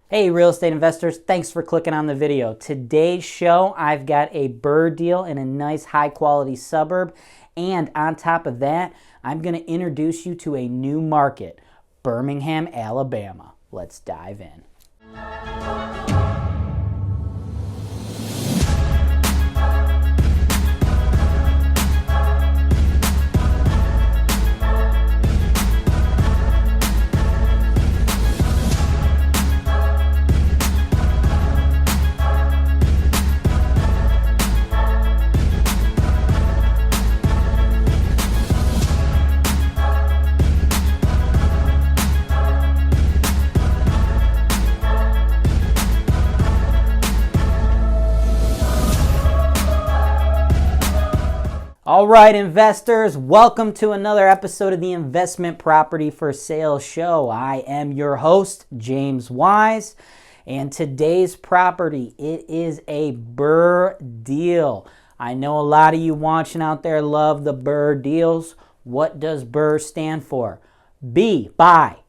Hey real estate investors, thanks for clicking on the video. Today's show, I've got a BRRRR deal in a nice high quality suburb, and on top of that, I'm going to introduce you to a new market, Birmingham, Alabama. Let's dive in. All right, investors, welcome to another episode of the Investment Property for Sale Show. I am your host, James Wise, and today's property, it is a BRRRR deal. I know a lot of you watching out there love the BRRRR deals. What does BRRRR stand for? B, buy,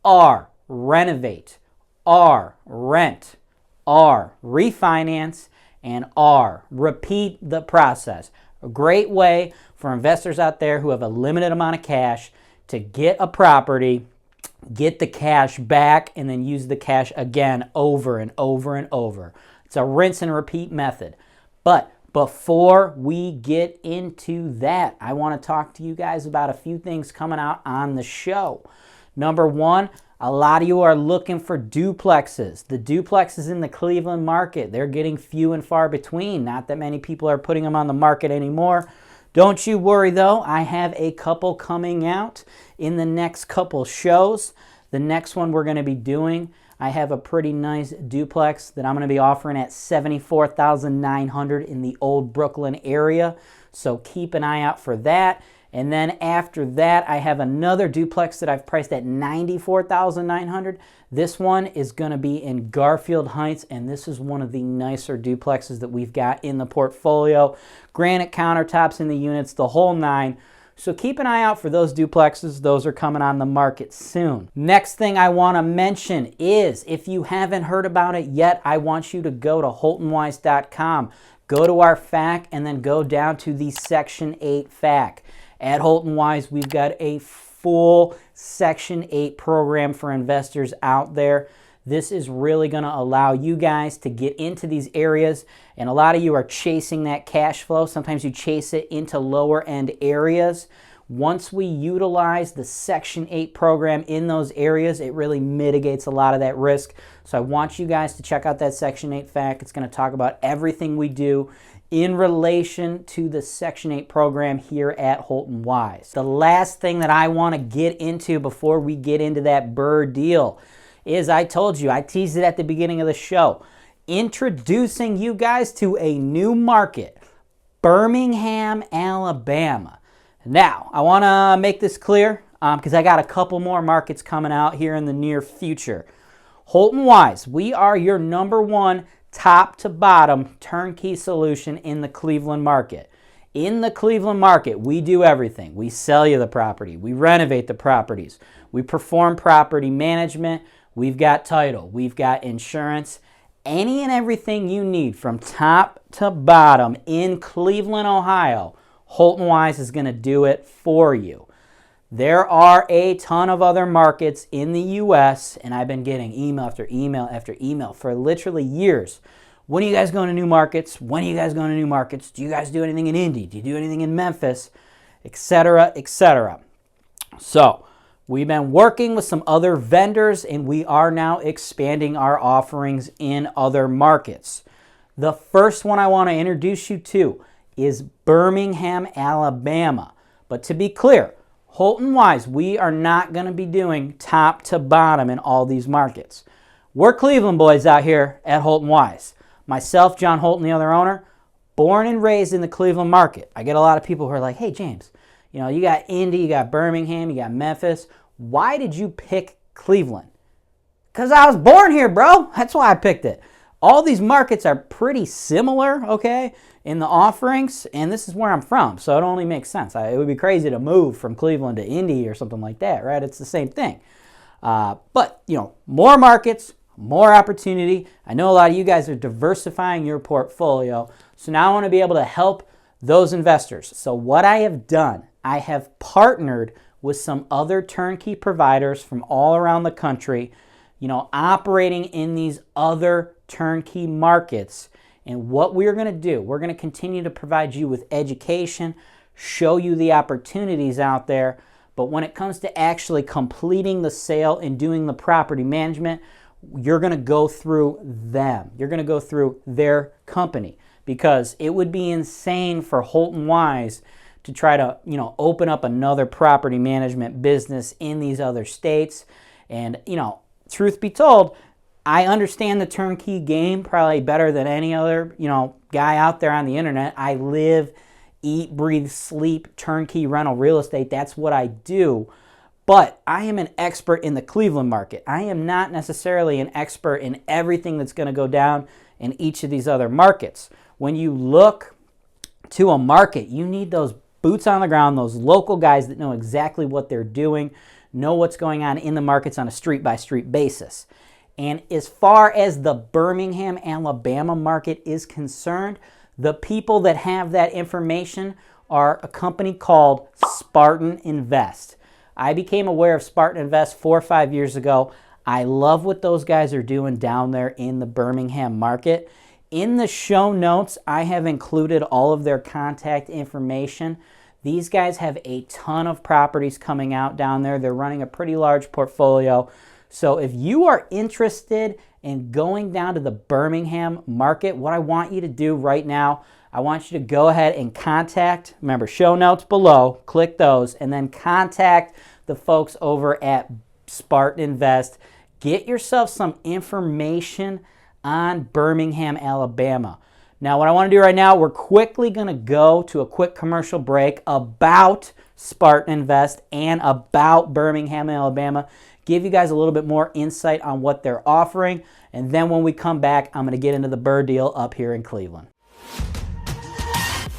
R, renovate, R, rent, R, refinance, and R, repeat the process. A great way for investors out there who have a limited amount of cash to get a property, get the cash back, and then use the cash again over and over and over. It's a rinse and repeat method. But before we get into that, I want to talk to you guys about a few things coming out on the show. Number one, a lot of you are looking for duplexes. The duplexes in the Cleveland market, they're getting few and far between. Not that many people are putting them on the market anymore. Don't you worry though, I have a couple coming out in the next couple shows. The next one we're going to be doing, I have a pretty nice duplex that I'm going to be offering at $74,900 in the old Brooklyn area. So keep an eye out for that. And then after that, I have another duplex that I've priced at $94,900. This one is going to be in Garfield Heights, and this is one of the nicer duplexes that we've got in the portfolio. Granite countertops in the units, the whole nine. So keep an eye out for those duplexes. Those are coming on the market soon. Next thing I want to mention is, if you haven't heard about it yet, I want you to go to Holton-Wise.com. Go to our FAQ and then go down to the Section 8 FAQ. At Holton-Wise, we've got a full Section 8 program for investors out there. This is really going to allow you guys to get into these areas, and a lot of you are chasing that cash flow. Sometimes you chase it into lower end areas. Once we utilize the Section 8 program in those areas, it really mitigates a lot of that risk. So I want you guys to check out that Section 8 FAQ. It's going to talk about everything we do in relation to the Section 8 program here at Holton-Wise. The last thing that I want to get into before we get into that BRRRR deal is, I told you, I teased it at the beginning of the show, introducing you guys to a new market, Birmingham, Alabama. Now, I want to make this clear because I got a couple more markets coming out here in the near future. Holton-Wise, we are your number one top to bottom turnkey solution in the Cleveland market. In the Cleveland market, we do everything. We sell you the property. We renovate the properties. We perform property management. We've got title. We've got insurance. Any and everything you need from top to bottom in Cleveland, Ohio, Holton-Wise is going to do it for you. There are a ton of other markets in the U.S., and I've been getting email after email after email for literally years. When are you guys going to new markets? When are you guys going to new markets? Do you guys do anything in Indy? Do you do anything in Memphis? Etc., etc. So we've been working with some other vendors, and we are now expanding our offerings in other markets. The first one I want to introduce you to is Birmingham, Alabama. But to be clear, Holton-Wise, we are not going to be doing top to bottom in all these markets. We're Cleveland boys out here at Holton-Wise. Myself, John Holton, the other owner, born and raised in the Cleveland market. I get a lot of people who are like, hey, James, you got Indy, you got Birmingham, you got Memphis. Why did you pick Cleveland? Because I was born here, bro. That's why I picked it. All these markets are pretty similar, okay, in the offerings, and this is where I'm from, so it only makes sense. It would be crazy to move from Cleveland to Indy or something like that, right? It's the same thing. But, more markets, more opportunity. I know a lot of you guys are diversifying your portfolio. So now I want to be able to help those investors. So what I have done, I have partnered with some other turnkey providers from all around the country, operating in these other turnkey markets. And what we're going to do, we're going to continue to provide you with education, show you the opportunities out there. But when it comes to actually completing the sale and doing the property management, you're going to go through them. You're going to go through their company, because it would be insane for Holton-Wise to try to, open up another property management business in these other states. And, truth be told, I understand the turnkey game probably better than any other, guy out there on the internet. I live, eat, breathe, sleep turnkey rental real estate. That's what I do. But I am an expert in the Cleveland market. I am not necessarily an expert in everything that's going to go down in each of these other markets. When you look to a market, you need those boots on the ground, those local guys that know exactly what they're doing, know what's going on in the markets on a street-by-street basis. And as far as the Birmingham, Alabama market is concerned, the people that have that information are a company called Spartan Invest. I became aware of Spartan Invest 4 or 5 years ago. I love what those guys are doing down there in the Birmingham market. In the show notes, I have included all of their contact information. These guys have a ton of properties coming out down there. They're running a pretty large portfolio. So if you are interested in going down to the Birmingham market, what I want you to do right now, I want you to go ahead and contact, remember, show notes below, click those, and then contact the folks over at Spartan Invest. Get yourself some information on Birmingham, Alabama. Now, what I want to do right now, we're quickly going to go to a quick commercial break about Spartan Invest and about Birmingham, Alabama. Give you guys a little bit more insight on what they're offering. And then when we come back, I'm going to get into the BRRRR deal up here in Cleveland.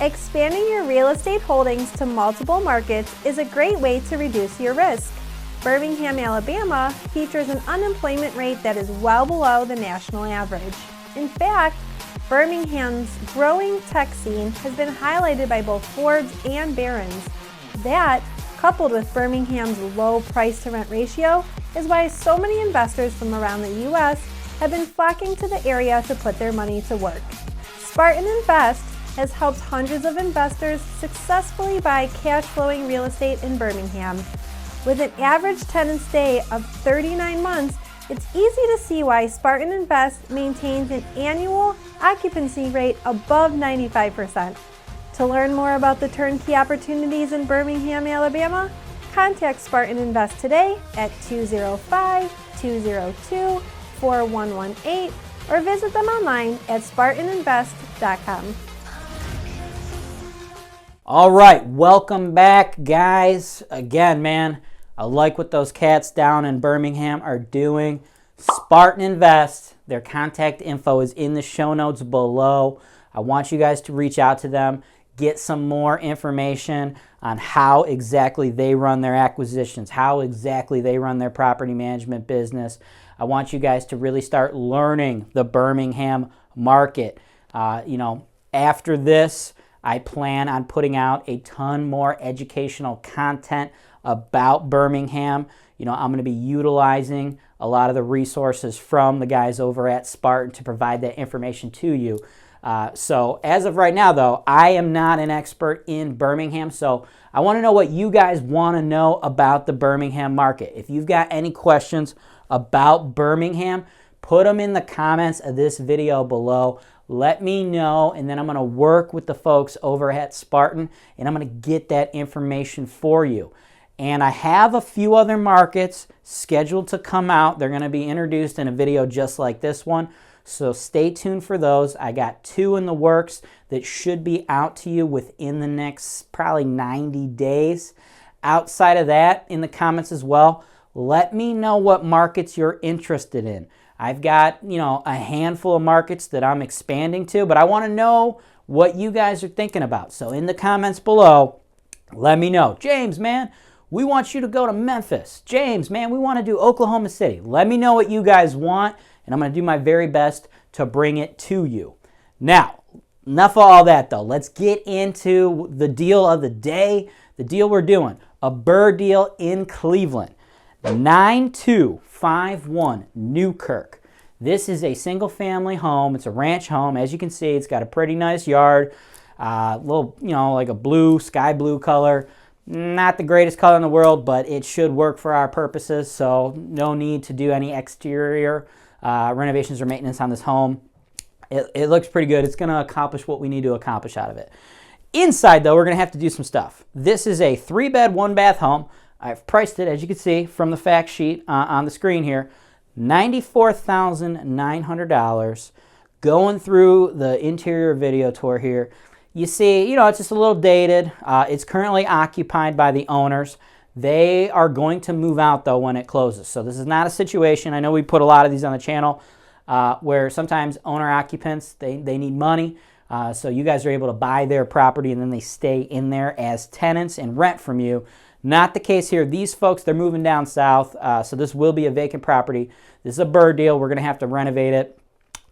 Expanding your real estate holdings to multiple markets is a great way to reduce your risk. Birmingham, Alabama features an unemployment rate that is well below the national average. In fact, Birmingham's growing tech scene has been highlighted by both Forbes and Barron's. That, coupled with Birmingham's low price-to-rent ratio, is why so many investors from around the U.S. have been flocking to the area to put their money to work. Spartan Invest has helped hundreds of investors successfully buy cash-flowing real estate in Birmingham. With an average tenant stay of 39 months, it's easy to see why Spartan Invest maintains an annual occupancy rate above 95%. To learn more about the turnkey opportunities in Birmingham, Alabama, contact Spartan Invest today at 205-202-4118 or visit them online at spartaninvest.com. All right, welcome back, guys. Again, man, I like what those cats down in Birmingham are doing. Spartan Invest, their contact info is in the show notes below. I want you guys to reach out to them, get some more information on how exactly they run their acquisitions, how exactly they run their property management business. I want you guys to really start learning the Birmingham market. After this, I plan on putting out a ton more educational content about Birmingham. I'm going to be utilizing a lot of the resources from the guys over at Spartan to provide that information to you. So as of right now, though, I am not an expert in Birmingham, so I want to know what you guys want to know about the Birmingham market. If you've got any questions about Birmingham, put them in the comments of this video below. Let me know, and then I'm going to work with the folks over at Spartan, and I'm going to get that information for you. And I have a few other markets scheduled to come out. They're going to be introduced in a video just like this one. So stay tuned for those. I got 2 in the works that should be out to you within the next probably 90 days. Outside of that, in the comments as well, let me know what markets you're interested in. I've got, a handful of markets that I'm expanding to, but I want to know what you guys are thinking about. So in the comments below, let me know. James, man, we want you to go to Memphis. James, man, we want to do Oklahoma City. Let me know what you guys want, and I'm going to do my very best to bring it to you. Now, enough of all that though. Let's get into the deal of the day, the deal we're doing. A BRRRR deal in Cleveland. 9251 Newkirk. This is a single family home. It's a ranch home. As you can see, it's got a pretty nice yard. Little, like a blue, sky blue color. Not the greatest color in the world, but it should work for our purposes. So no need to do any exterior renovations or maintenance on this home. It looks pretty good. It's going to accomplish what we need to accomplish out of it. Inside, though, we're going to have to do some stuff. This is a 3-bed, 1-bath home. I've priced it, as you can see, from the fact sheet on the screen here. $94,900. Going through the interior video tour here. You see, it's just a little dated. It's currently occupied by the owners. They are going to move out, though, when it closes. So this is not a situation. I know we put a lot of these on the channel where sometimes owner occupants, they need money. So you guys are able to buy their property and then they stay in there as tenants and rent from you. Not the case here. These folks, they're moving down south, so this will be a vacant property. This is a BRRRR deal. We're going to have to renovate it,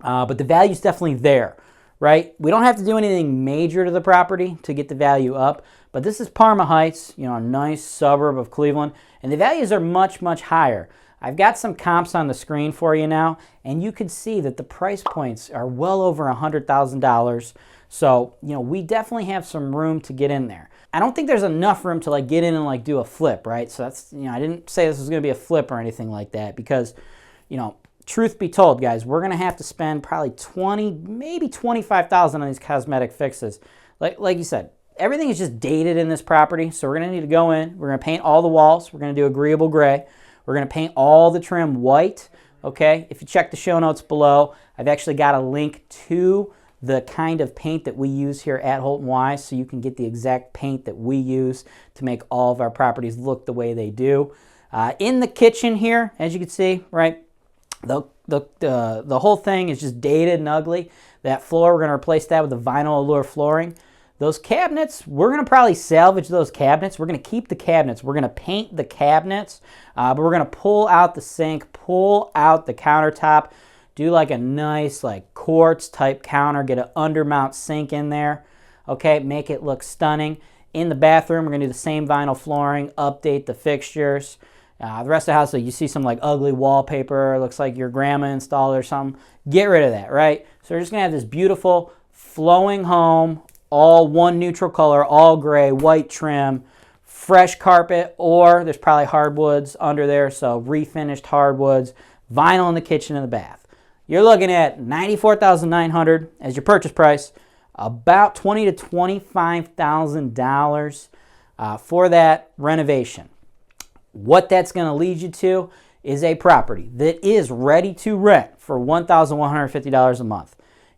but the value's definitely there, right? We don't have to do anything major to the property to get the value up, but this is Parma Heights, a nice suburb of Cleveland, and the values are much, much higher. I've got some comps on the screen for you now, and you can see that the price points are well over $100,000. So, we definitely have some room to get in there. I don't think there's enough room to get in and do a flip, right? So that's, I didn't say this was going to be a flip or anything like that because, truth be told, guys, we're going to have to spend probably $20,000, maybe $25,000 on these cosmetic fixes. Like you said, everything is just dated in this property. So we're going to need to go in. We're going to paint all the walls. We're going to do agreeable gray. We're going to paint all the trim white, okay? If you check the show notes below, I've actually got a link to the kind of paint that we use here at Holton-Wise so you can get the exact paint that we use to make all of our properties look the way they do. In the kitchen here, as you can see, right, the whole thing is just dated and ugly. That floor, we're going to replace that with the vinyl allure flooring. Those cabinets, we're going to probably salvage those cabinets. We're going to keep the cabinets. We're going to paint the cabinets, but we're going to pull out the sink, pull out the countertop, do a nice quartz type counter, get an undermount sink in there, okay, make it look stunning. In the bathroom, we're going to do the same vinyl flooring, update the fixtures. The rest of the house, so you see some ugly wallpaper, looks like your grandma installed or something. Get rid of that, right? So we're just going to have this beautiful flowing home, all one neutral color, all gray, white trim, fresh carpet, or there's probably hardwoods under there, so refinished hardwoods, vinyl in the kitchen and the bath. You're looking at $94,900 as your purchase price, about $20,000 to $25,000 for that renovation. What that's going to lead you to is a property that is ready to rent for $1,150 a month.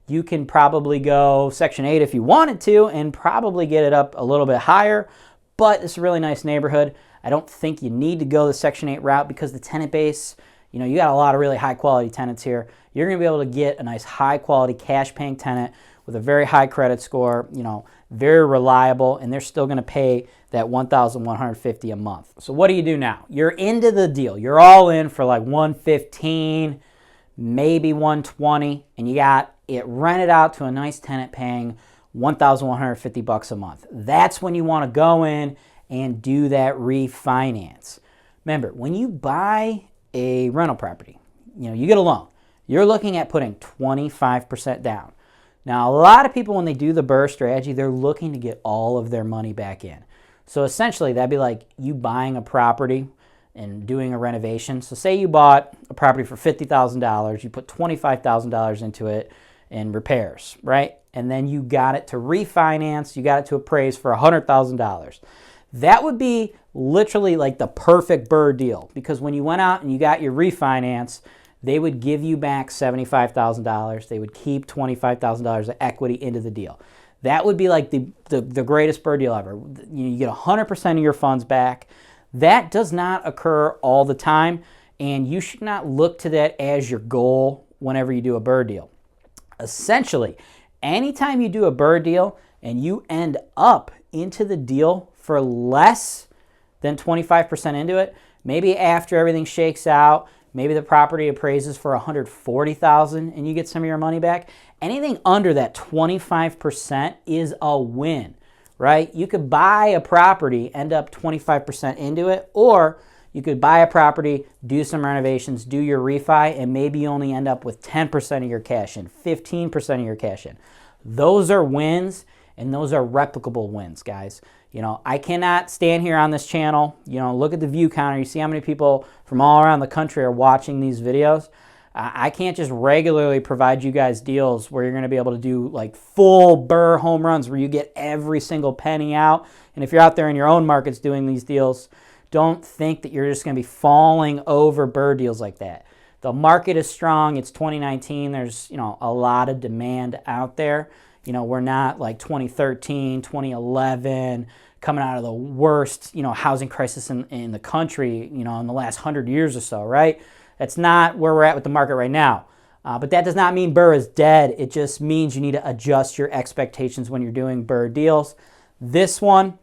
You can probably go Section 8 if you wanted to and probably get it up a little bit higher, but it's a really nice neighborhood. I don't think you need to go the Section 8 route because the tenant base, you got a lot of really high quality tenants here. You're going to be able to get a nice high quality cash paying tenant with a very high credit score, very reliable, and they're still going to pay that $1,150 a month. So what do you do now? You're into the deal. You're all in for $115, maybe $120, and you got it rented out to a nice tenant paying $1,150 a month. That's when you want to go in and do that refinance. Remember, when you buy a rental property, you get a loan. You're looking at putting 25% down. Now, a lot of people, when they do the BRRRR strategy, they're looking to get all of their money back in. So essentially, that'd be like you buying a property and doing a renovation. So say you bought a property for $50,000, you put $25,000 into it in repairs, right? And then you got it to refinance, you got it to appraise for $100,000. That would be literally the perfect BRRRR deal because when you went out and you got your refinance, they would give you back $75,000. They would keep $25,000 of equity into the deal. That would be the greatest BRRRR deal ever. You get 100% of your funds back. That does not occur all the time, and you should not look to that as your goal whenever you do a BRRRR deal. Essentially, anytime you do a BRRRR deal and you end up into the deal for less than 25% into it, maybe after everything shakes out, Maybe the property appraises for $140,000 and you get some of your money back. Anything under that 25% is a win, right? You could buy a property, end up 25% into it, or you could buy a property, do some renovations, do your refi, and maybe you only end up with 10% of your cash in, 15% of your cash in. Those are wins, and those are replicable wins, guys. You know, I cannot stand here on this channel, you know, look at the view counter. You see how many people from all around the country are watching these videos. I can't just regularly provide you guys deals where you're going to be able to do like full BRRRR home runs where you get every single penny out. And if you're out there in your own markets doing these deals, don't think that you're just going to be falling over BRRRR deals like that. The market is strong. It's 2019. There's, you know, a lot of demand out there. You know, we're not like 2013, 2011, coming out of the worst, you know, housing crisis in the country, you know, in the last 100 years or so, right? That's not where we're at with the market right now. But that does not mean BRRRR is dead. It just means you need to adjust your expectations when you're doing BRRRR deals. This will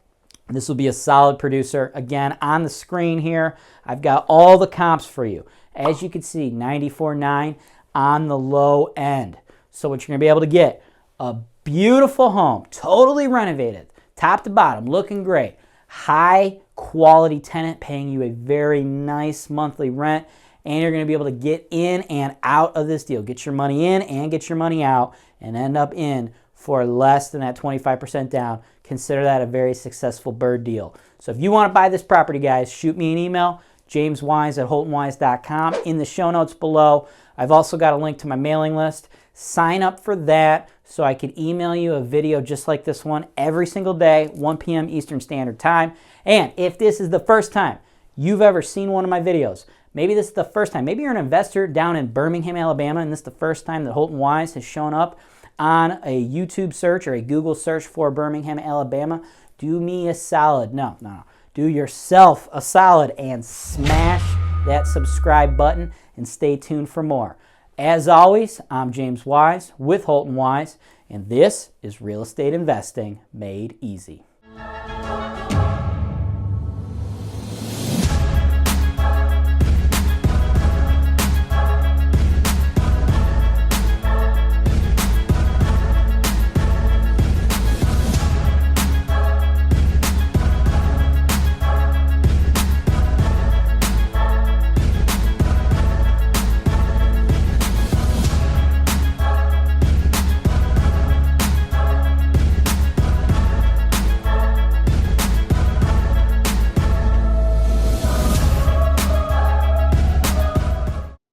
be a solid producer. Again, on the screen here, I've got all the comps for you. As you can see, 94.9 on the low end. So what you're going to be able to get, a beautiful home, totally renovated, top to bottom, looking great. High quality tenant paying you a very nice monthly rent, and you're going to be able to get in and out of this deal. Get your money in and get your money out and end up in for less than that 25% down. Consider that a very successful BRRRR deal. So if you want to buy this property, guys, shoot me an email, jameswise@holtonwise.com. In the show notes below, I've also got a link to my mailing list. Sign up for that so I can email you a video just like this one every single day, 1 p.m. Eastern Standard Time. And if this is the first time you've ever seen one of my videos, maybe this is the first time, maybe you're an investor down in Birmingham, Alabama, and this is the first time that Holton-Wise has shown up on a YouTube search or a Google search for Birmingham, Alabama, do me a solid. No. Do yourself a solid and smash that subscribe button and stay tuned for more. As always, I'm James Wise with Holton-Wise, and this is Real Estate Investing Made Easy.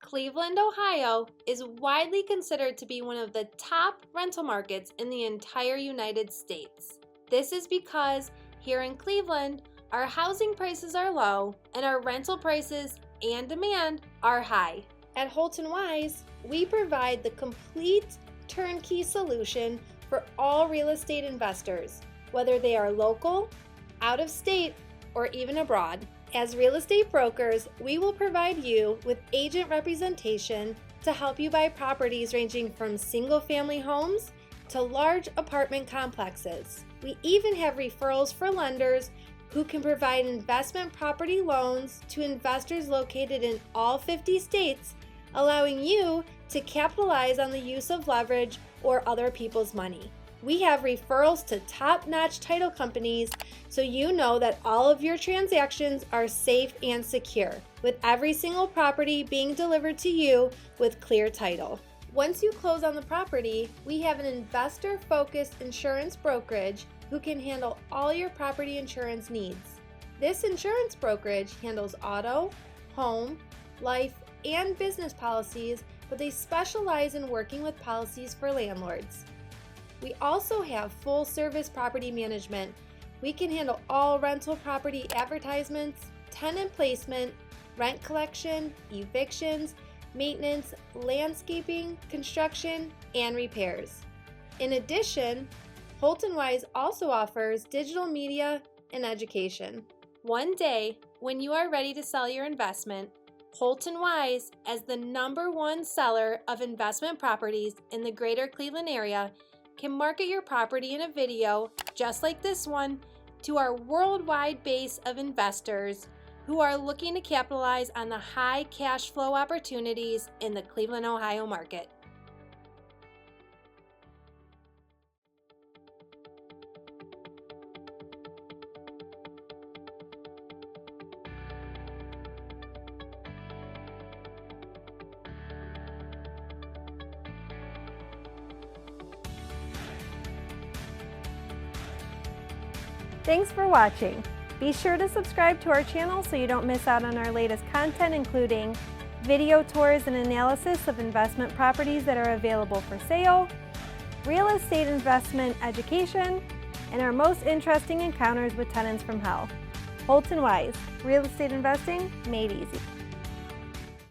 Cleveland, Ohio is widely considered to be one of the top rental markets in the entire United States. This is because here in Cleveland, our housing prices are low and our rental prices and demand are high. At Holton-Wise, we provide the complete turnkey solution for all real estate investors, whether they are local, out of state, or even abroad. As real estate brokers, we will provide you with agent representation to help you buy properties ranging from single-family homes to large apartment complexes. We even have referrals for lenders who can provide investment property loans to investors located in all 50 states, allowing you to capitalize on the use of leverage or other people's money. We have referrals to top-notch title companies so you know that all of your transactions are safe and secure, with every single property being delivered to you with clear title. Once you close on the property, we have an investor-focused insurance brokerage who can handle all your property insurance needs. This insurance brokerage handles auto, home, life, and business policies, but they specialize in working with policies for landlords. We also have full-service property management. We can handle all rental property advertisements, tenant placement, rent collection, evictions, maintenance, landscaping, construction, and repairs. In addition, Holton-Wise also offers digital media and education. One day, when you are ready to sell your investment, Holton-Wise, as the #1 seller of investment properties in the greater Cleveland area, can market your property in a video just like this one to our worldwide base of investors who are looking to capitalize on the high cash flow opportunities in the Cleveland, Ohio market. Thanks for watching. Be sure to subscribe to our channel so you don't miss out on our latest content, including video tours and analysis of investment properties that are available for sale, real estate investment education, and our most interesting encounters with tenants from hell. Holton-Wise, real estate investing made easy.